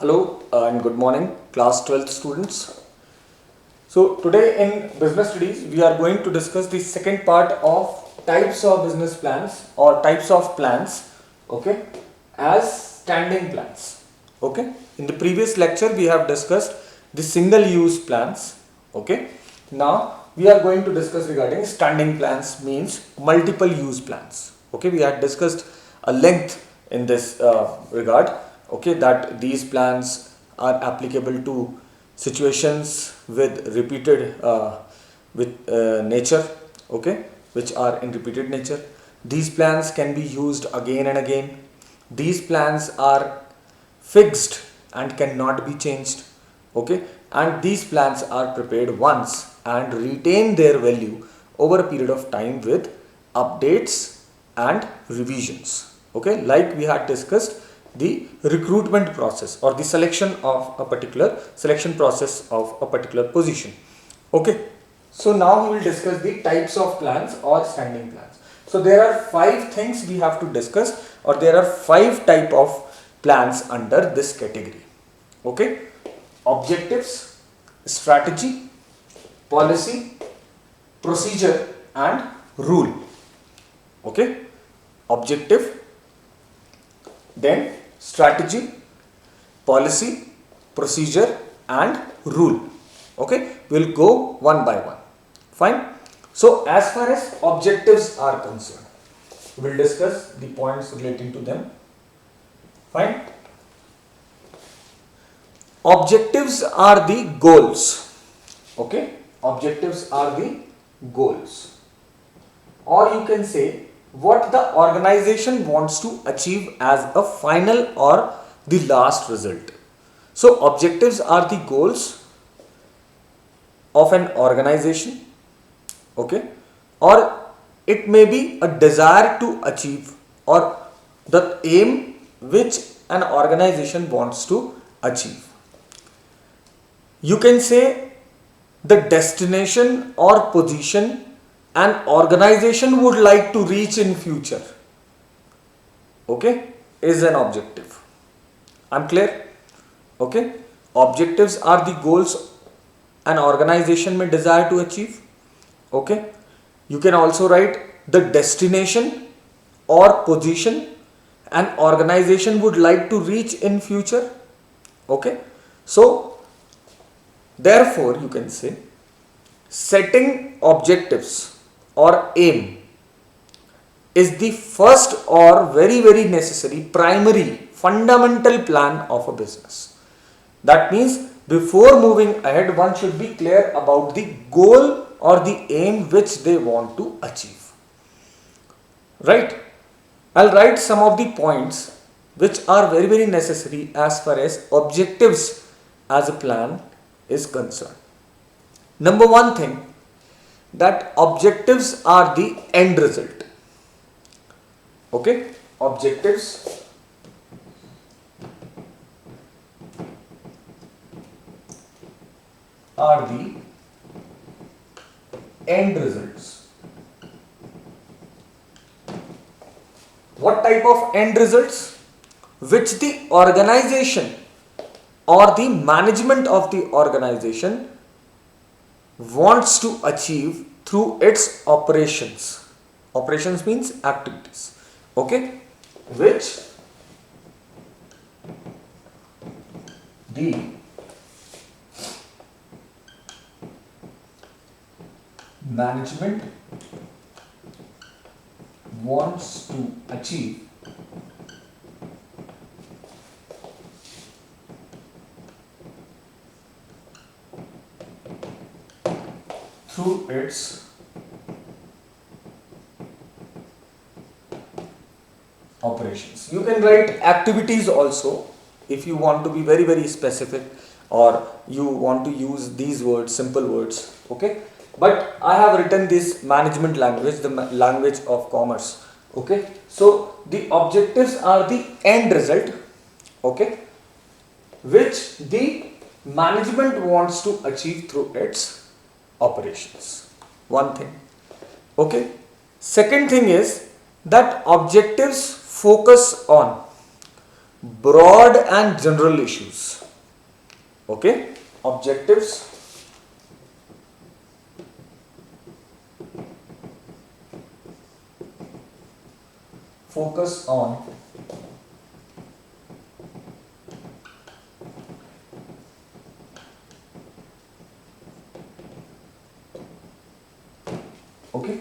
Hello and good morning, class 12th students. So today in business studies we are going to discuss the second part of types of business plans or types of plans, okay, as standing plans. Okay, in the previous lecture we have discussed the single use plans. Okay, now we are going to discuss regarding standing plans, means multiple use plans. Okay, we had discussed a length in this regard. Okay, that these plans are applicable to situations with repeated nature, okay, which are in repeated nature. These plans can be used again and again. These plans are fixed and cannot be changed, okay, and these plans are prepared once and retain their value over a period of time with updates and revisions. Okay, like we had discussed the recruitment process or the selection process of a particular position. Okay, so now we will discuss the types of plans or standing plans. So there are 5 things we have to discuss, or there are 5 type of plans under this category. Okay, objectives, strategy, policy, procedure and rule. Okay, objective, then strategy, policy, procedure and rule. Okay, we'll go one by one. Fine. So as far as objectives are concerned, we'll discuss the points relating to them. Fine. Objectives are the goals. Okay, objectives are the goals, or you can say what the organization wants to achieve as a final or the last result. So objectives are the goals of an organization, okay, or it may be a desire to achieve or the aim which an organization wants to achieve. You can say the destination or position an organization would like to reach in future, okay, is an objective. I'm clear? Okay, objectives are the goals an organization may desire to achieve. Okay, you can also write the destination or position an organization would like to reach in future. Okay, so therefore you can say setting objectives or aim is the first or very necessary primary fundamental plan of a business. That means before moving ahead, one should be clear about the goal or the aim which they want to achieve. Right? I'll write some of the points which are very necessary as far as objectives as a plan is concerned. Number one thing, that objectives are the end result. Okay, objectives are the end results. What type of end results? Which the organization or the management of the organization wants to achieve through its operations. Operations means activities. Okay, which the management wants to achieve through its operations. You can write activities also if you want to be very specific, or you want to use these words, simple words. Okay, but I have written this management language, the language of commerce. Okay, so the objectives are the end result, okay, which the management wants to achieve through its operations. One thing. Okay, second thing is that objectives focus on broad and general issues. Okay, objectives focus on okay,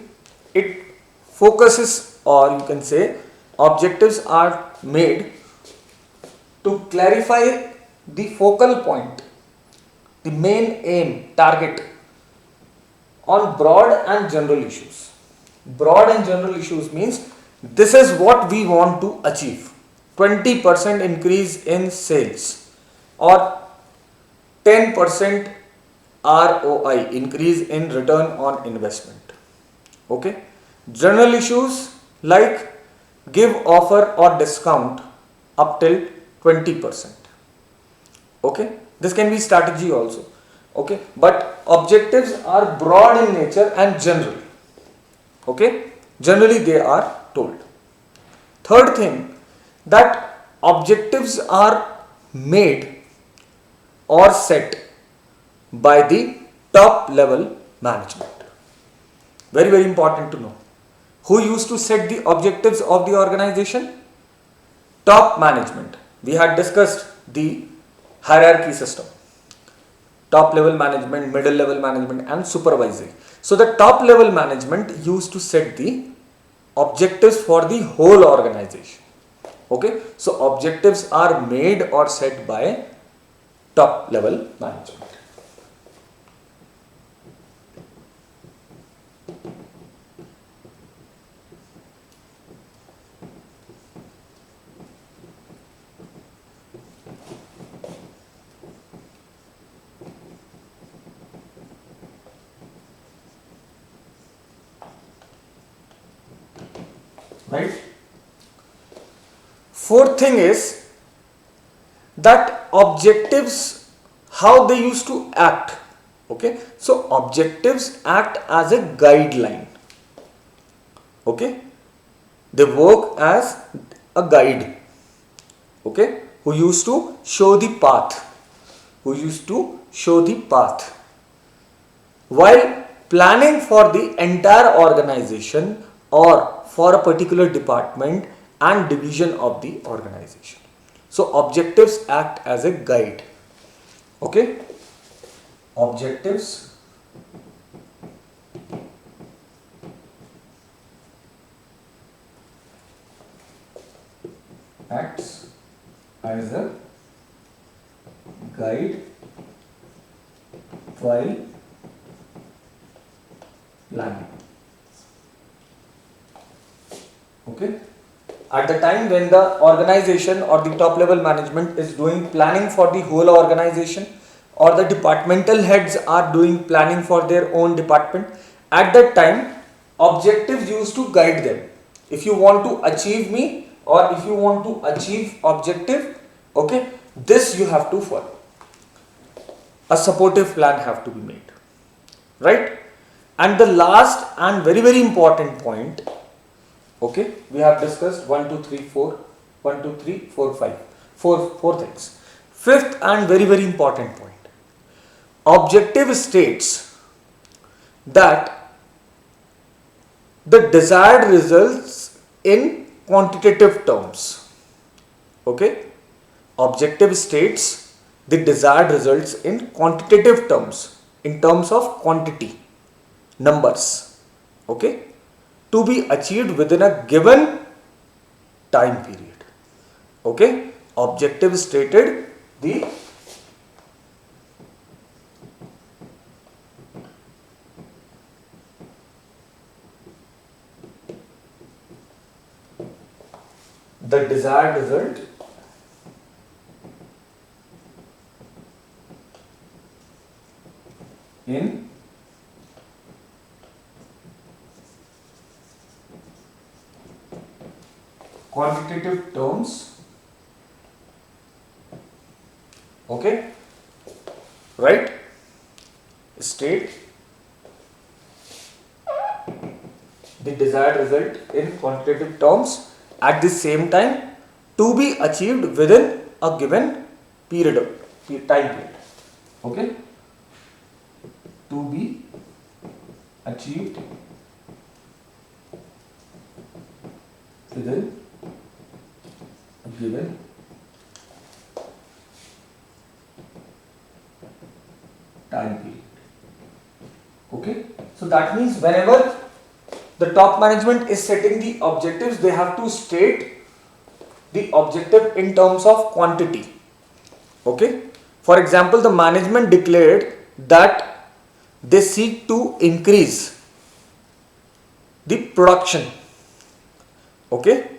it focuses, or you can say objectives are made to clarify the focal point, the main aim, target on broad and general issues. Broad and general issues means this is what we want to achieve: 20% increase in sales, or 10% ROI, increase in return on investment. Okay, general issues like give offer or discount up till 20%. Okay, this can be strategy also. Okay, but objectives are broad in nature and general. Okay, generally they are told. Third thing, that objectives are made or set by the top level management. Very important to know. Who used to set the objectives of the organization? Top management. We had discussed the hierarchy system: top level management, middle level management, and supervisory. So the top level management used to set the objectives for the whole organization. Okay, so objectives are made or set by top level management. Right? Fourth thing is that objectives, how they used to act. Okay, so objectives act as a guideline. Okay, they work as a guide. Okay, who used to show the path. While planning for the entire organization or for a particular department and division of the organization. So objectives act as a guide. Okay, objectives acts as a guide while planning. Okay, at the time when the organization or the top level management is doing planning for the whole organization, or the departmental heads are doing planning for their own department, at that time objectives used to guide them. If you want to achieve me, or if you want to achieve objective, okay, this you have to follow. A supportive plan have to be made, right? And the last and very important point, okay, we have discussed 1 2 3 4 1 2 3 4 5 four things. Fifth and very important point, objective states that the desired results in quantitative terms. Okay, objective states the desired results in quantitative terms, in terms of quantity, numbers. Okay, to be achieved within a given time period. Okay, objective stated the desired result in quantitative terms. Okay, right? State the desired result in quantitative terms. At the same time, to be achieved within a given period of time period. Okay, to be achieved within a given time period. Okay, so that means whenever the top management is setting the objectives, they have to state the objective in terms of quantity. Okay, for example, the management declared that they seek to increase the production, okay,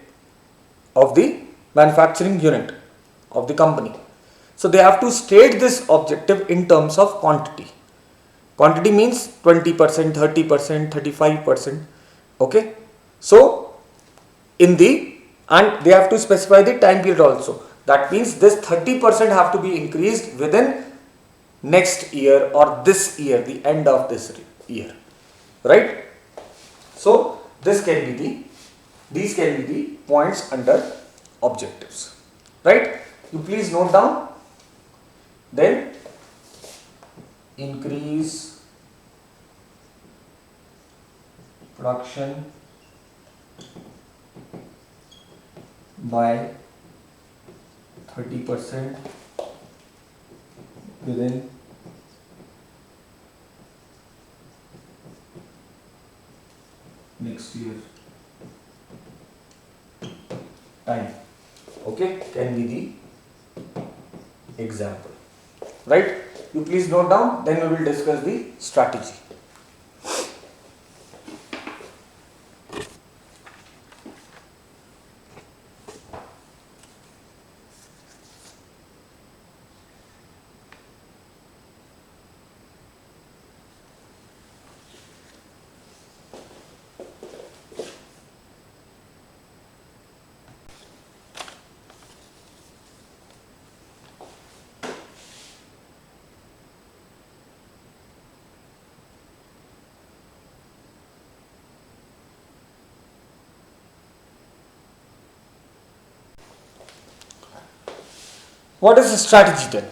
of the manufacturing unit of the company. So they have to state this objective in terms of quantity. Quantity means 20%, 30%, 35%. Okay, so and they have to specify the time period also. That means this 30% have to be increased within next year or this year, the end of this year, right? So these can be the points under objectives, right? You please note down. Then increase production by 30% within next year time. Okay, can be the example, right? You please note down, then we will discuss the strategy. What is a strategy then?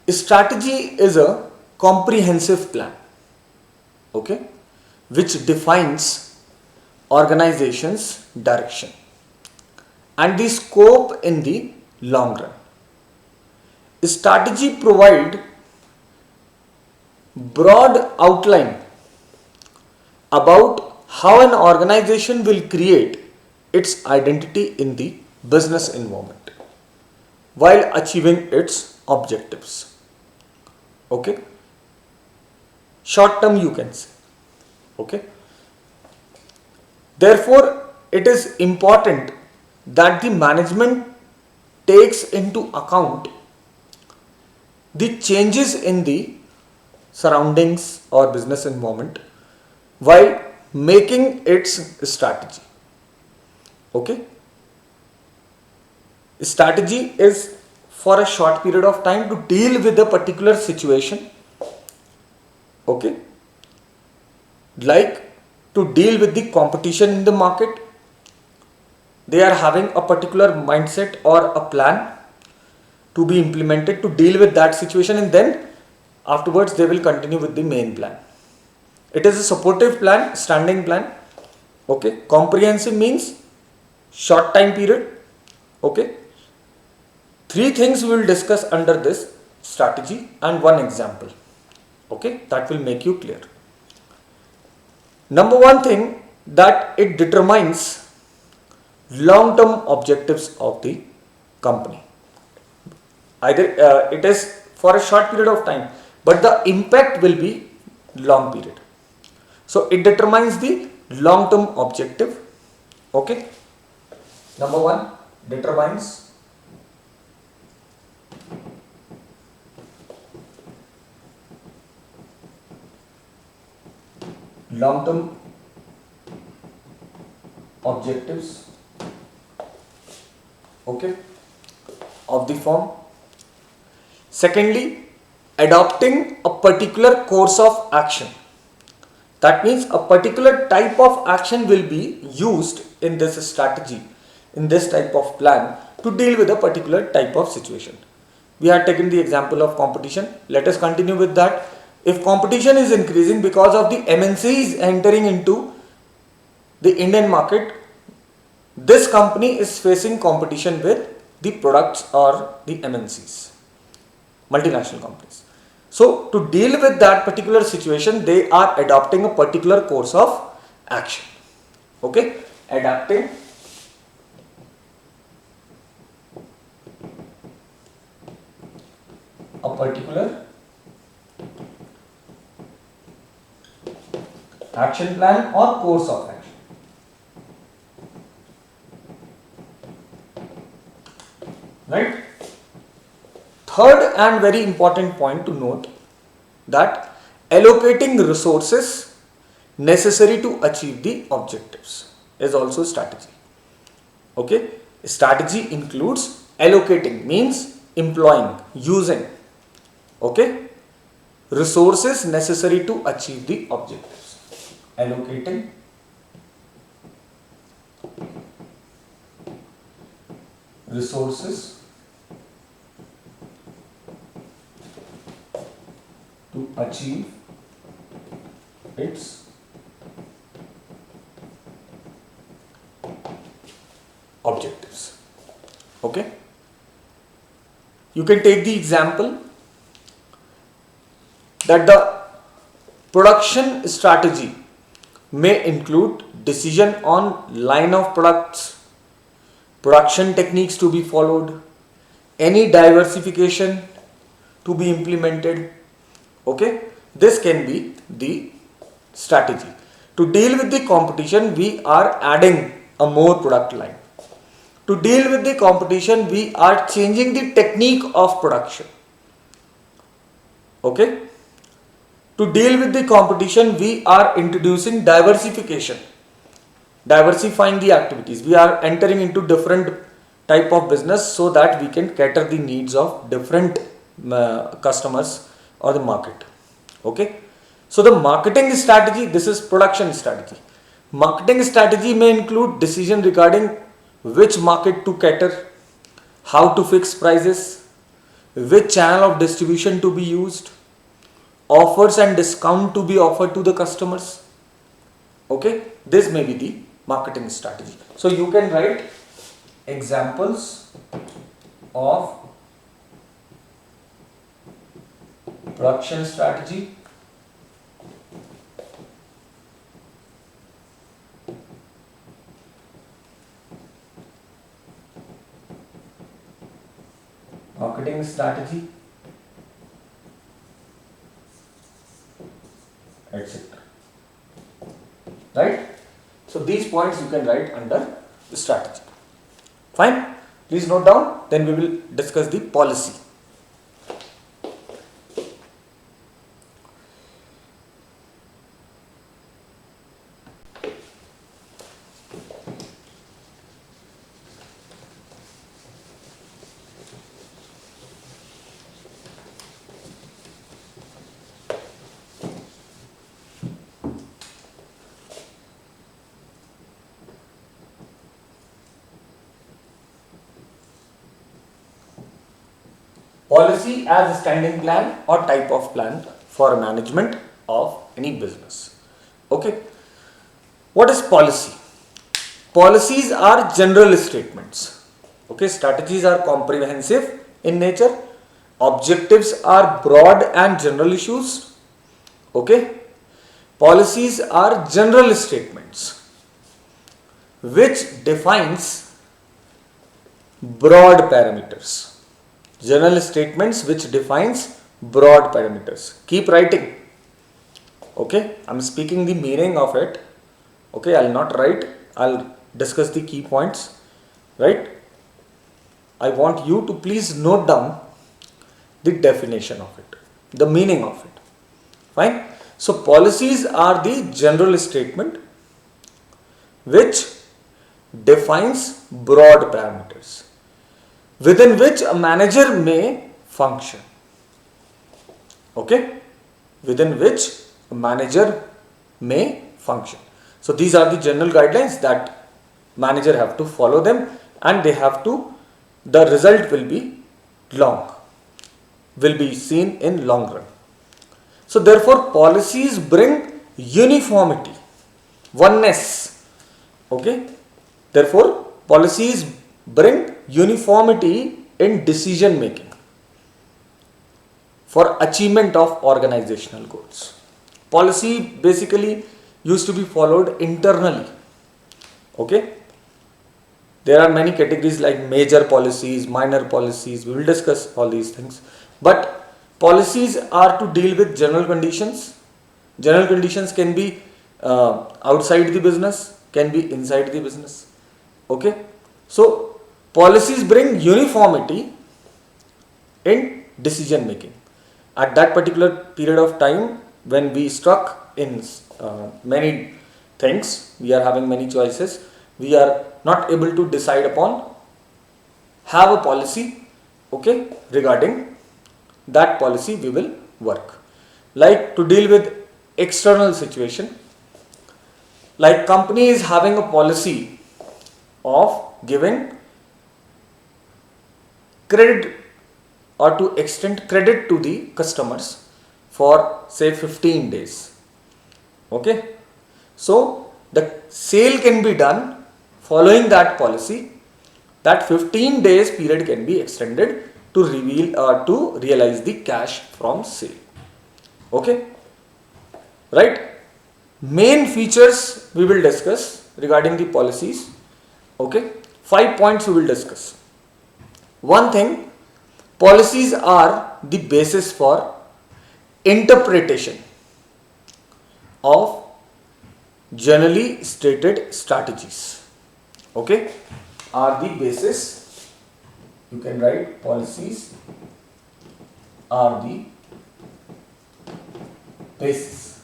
A strategy is a comprehensive plan, okay, which defines organization's direction and the scope in the long run. A strategy provides broad outline about how an organization will create its identity in the business environment while achieving its objectives. Okay, short term you can say. Okay, therefore it is important that the management takes into account the changes in the surroundings or business environment while making its strategy. Okay, strategy is for a short period of time to deal with a particular situation, okay, like to deal with the competition in the market. They are having a particular mindset or a plan to be implemented to deal with that situation, and then afterwards they will continue with the main plan. It is a supportive plan, standing plan. Okay, comprehensive means short time period. Okay, three things we will discuss under this strategy and one example. Okay, that will make you clear. Number one thing, that it determines long-term objectives of the company. Either it is for a short period of time, but the impact will be long period. So it determines the long-term objective. Okay, number one, determines long-term objectives, okay, of the firm. Secondly, adopting a particular course of action. That means a particular type of action will be used in this strategy in this type of plan to deal with a particular type of situation. We had taken the example of competition. Let us continue with that. If competition is increasing because of the MNCs entering into the Indian market, this company is facing competition with the products or the MNCs, multinational companies. So to deal with that particular situation, they are adopting a particular course of action. Okay, adapting a particular action plan or course of action. Right? Third and very important point to note, that allocating resources necessary to achieve the objectives is also strategy. Okay, strategy includes allocating, means employing, using, okay, resources necessary to achieve the objectives. Allocating resources to achieve its objectives. Okay, you can take the example that the production strategy may include decision on line of products, production techniques to be followed, any diversification to be implemented. Okay, this can be the strategy. To deal with the competition, we are adding a more product line. To deal with the competition, we are changing the technique of production. Okay, to deal with the competition, we are introducing diversification, diversifying the activities. We are entering into different type of business so that we can cater the needs of different customers or the market. Okay, so the marketing strategy, this is production strategy. Marketing strategy may include decision regarding which market to cater, how to fix prices, which channel of distribution to be used, offers and discount to be offered to the customers. Okay, this may be the marketing strategy. So you can write examples of production strategy, marketing strategy, etc. Right? So these points you can write under the strategy. Fine? Please note down, then we will discuss the policy. Policy as a standing plan or type of plan for management of any business. Okay. What is policy? Policies are general statements. Okay. Strategies are comprehensive in nature. Objectives are broad and general issues. Okay. Policies are general statements which defines broad parameters. General statements which defines broad parameters. Keep writing. Okay, I am speaking the meaning of it. Okay, I will not write. I will discuss the key points. Right. I want you to please note down the definition of it, the meaning of it. Fine. So policies are the general statement which defines broad parameters within which a manager may function. Okay, within which a manager may function. So these are the general guidelines that manager have to follow them and they have to, the result will be long, will be seen in long run. So therefore policies bring uniformity, oneness. Okay, therefore policies bring uniformity in decision making for achievement of organizational goals. Policy basically used to be followed internally. Okay, there are many categories like major policies, minor policies. We will discuss all these things, but policies are to deal with general conditions. General conditions can be outside the business, can be inside the business. Okay, so policies bring uniformity in decision making. At that particular period of time, when we stuck in many things, we are having many choices, we are not able to decide upon, have a policy, okay, regarding that policy we will work. Like to deal with external situation, like company is having a policy of giving credit or to extend credit to the customers for say 15 days. Okay, so the sale can be done following that policy. That 15 days period can be extended to reveal or to realize the cash from sale. Okay, right? Main features we will discuss regarding the policies. Okay, 5 points we will discuss. One thing, policies are the basis for interpretation of generally stated strategies. Okay, are the basis. You can write policies are the basis.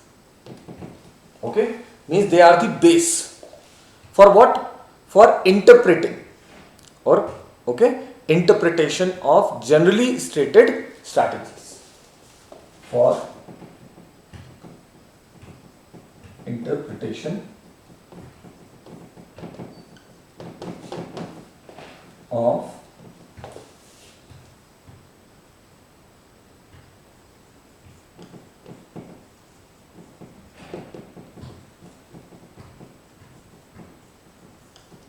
Okay, means they are the base for what? For interpreting or okay, interpretation of generally stated strategies. For interpretation of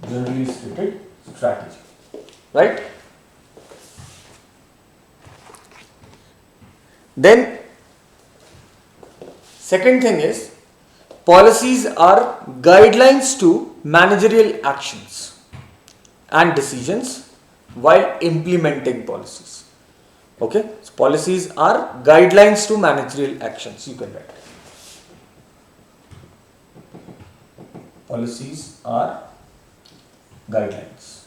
generally stated strategy, right? Then second thing is, policies are guidelines to managerial actions and decisions while implementing policies. Okay, so policies are guidelines to managerial actions. You can write. Policies are guidelines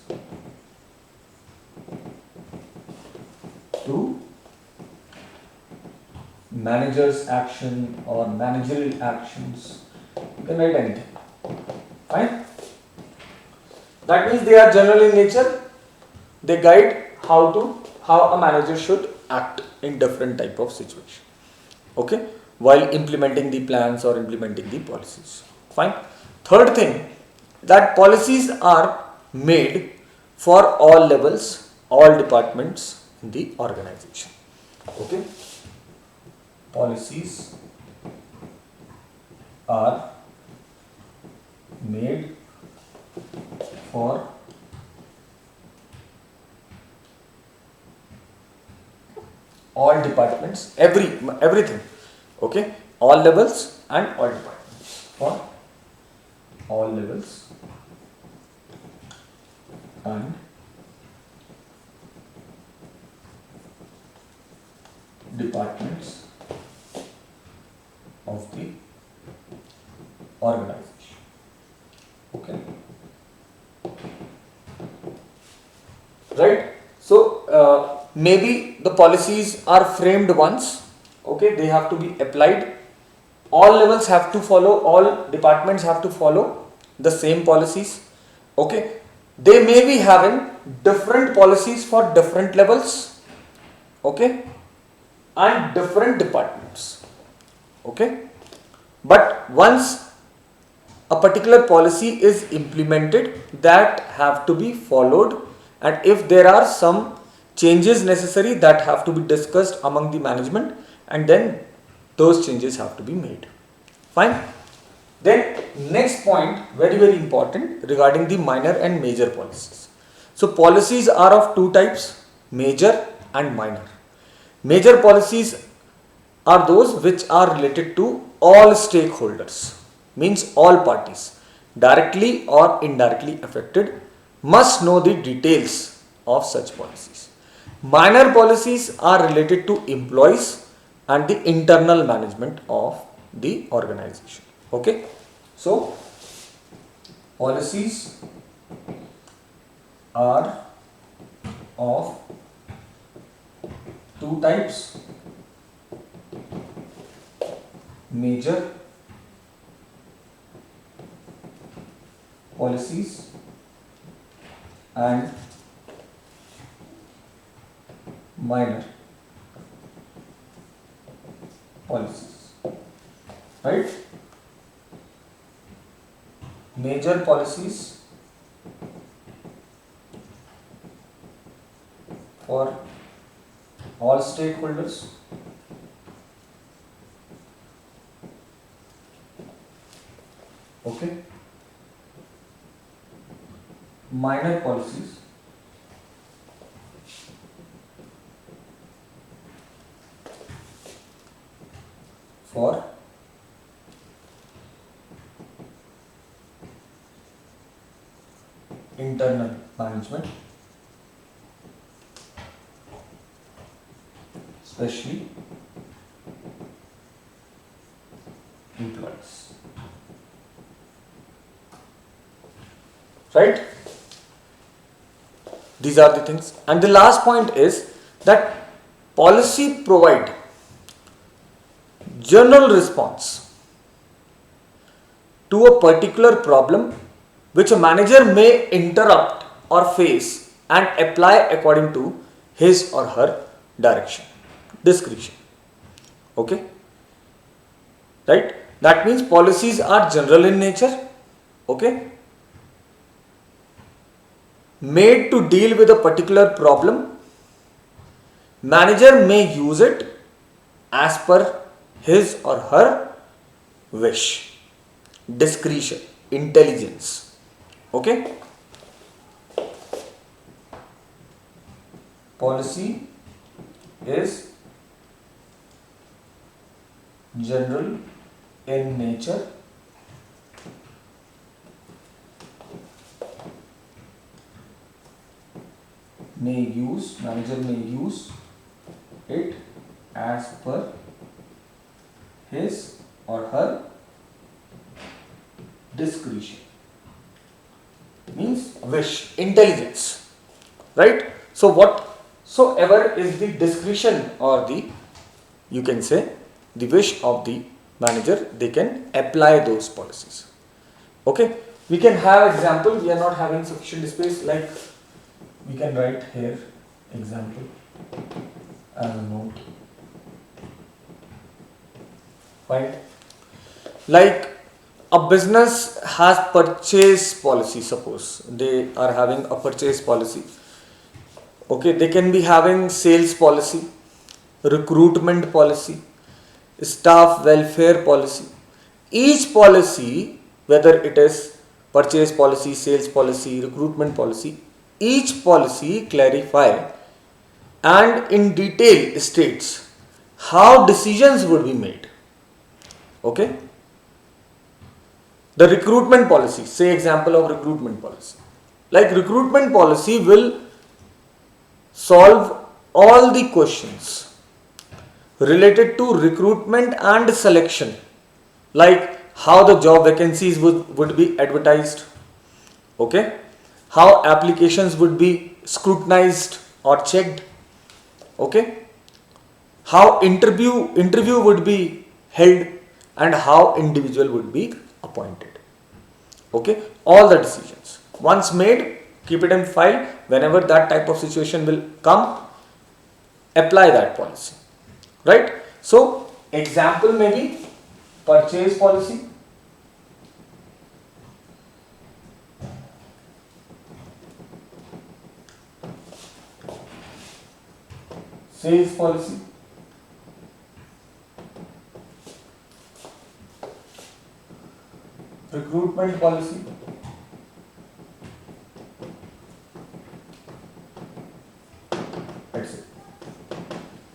to managers' action or managerial actions. You can write anything. Fine. That means they are general in nature. They guide how a manager should act in different type of situation. Okay, while implementing the plans or implementing the policies. Fine. Third thing, that policies are made for all levels, all departments in the organization. Okay, policies are made for all departments, everything. Okay, all levels and all departments. For all levels and departments of the organization. Okay, right? So maybe the policies are framed once. Okay, they have to be applied. All levels have to follow, all departments have to follow the same policies. Okay, they may be having different policies for different levels, okay, and different departments. Okay, but once a particular policy is implemented that have to be followed, and if there are some changes necessary that have to be discussed among the management, and then those changes have to be made. Fine. Then next point, very very important, regarding the minor and major policies. So policies are of two types, major and minor. Major policies are those which are related to all stakeholders, means all parties directly or indirectly affected must know the details of such policies. Minor policies are related to employees and the internal management of the organization. Okay, so policies are of two types, major policies and minor policies, right? Major policies for all stakeholders, okay. Minor policies for internal management, especially employees, right? These are the things. And the last point is that policy provide general response to a particular problem which a manager may interrupt or face and apply according to his or her direction, discretion. Okay, right? That means policies are general in nature, okay, made to deal with a particular problem. Manager may use it as per his or her wish, discretion, intelligence. Okay, policy is general in nature, manager may use it as per his or her discretion, means wish, intelligence, right? So whatsoever is the discretion or the, you can say, the wish of the manager, they can apply those policies. Okay, we can have example. We are not having sufficient space, like we can write here example as a note. Right, like a business has purchase policy. Suppose they are having a purchase policy. Okay, they can be having sales policy, recruitment policy, staff welfare policy. Each policy, whether it is purchase policy, sales policy, recruitment policy, each policy clarify and in detail states how decisions would be made. Okay, the recruitment policy, say example of recruitment policy, like recruitment policy will solve all the questions related to recruitment and selection, like how the job vacancies would be advertised, okay, how applications would be scrutinized or checked, okay, how interview would be held, and how individual would be appointed. Okay, all the decisions once made, keep it in file. Whenever that type of situation will come, apply that policy, right? So example may be purchase policy, sales policy, recruitment policy, etc.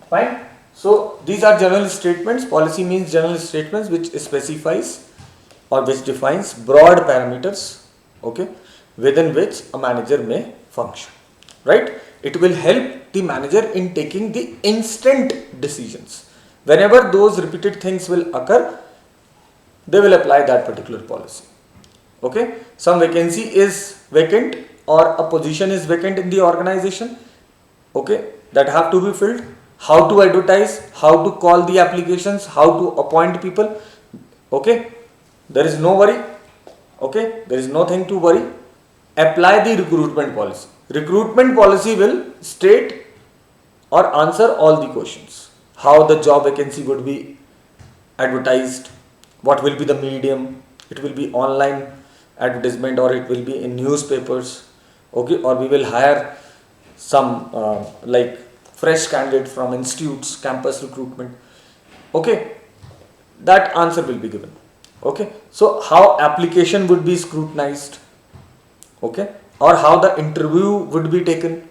Fine. So these are general statements. Policy means general statements which specifies or which defines broad parameters, okay, within which a manager may function, right? It will help the manager in taking the instant decisions. Whenever those repeated things will occur, they will apply that particular policy. Okay, some vacancy is vacant or a position is vacant in the organization, okay, that have to be filled. How to advertise, how to call the applications, how to appoint people, okay, there is no worry, okay, there is nothing to worry. Apply the recruitment policy. Recruitment policy will state or answer all the questions. How the job vacancy would be advertised, what will be the medium, it will be online advertisement or it will be in newspapers, okay, or we will hire some like fresh candidate from institutes, campus recruitment, okay, that answer will be given. Okay, so how application would be scrutinized, okay, or how the interview would be taken,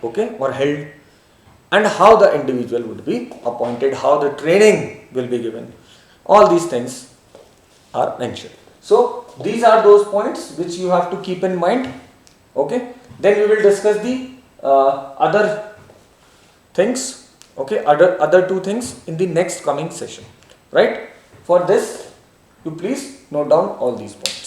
okay, or held, and how the individual would be appointed, how the training will be given. All these things are mentioned. So these are those points which you have to keep in mind. Okay, then we will discuss the other things, okay, other two things in the next coming session, right? For this, you please note down all these points.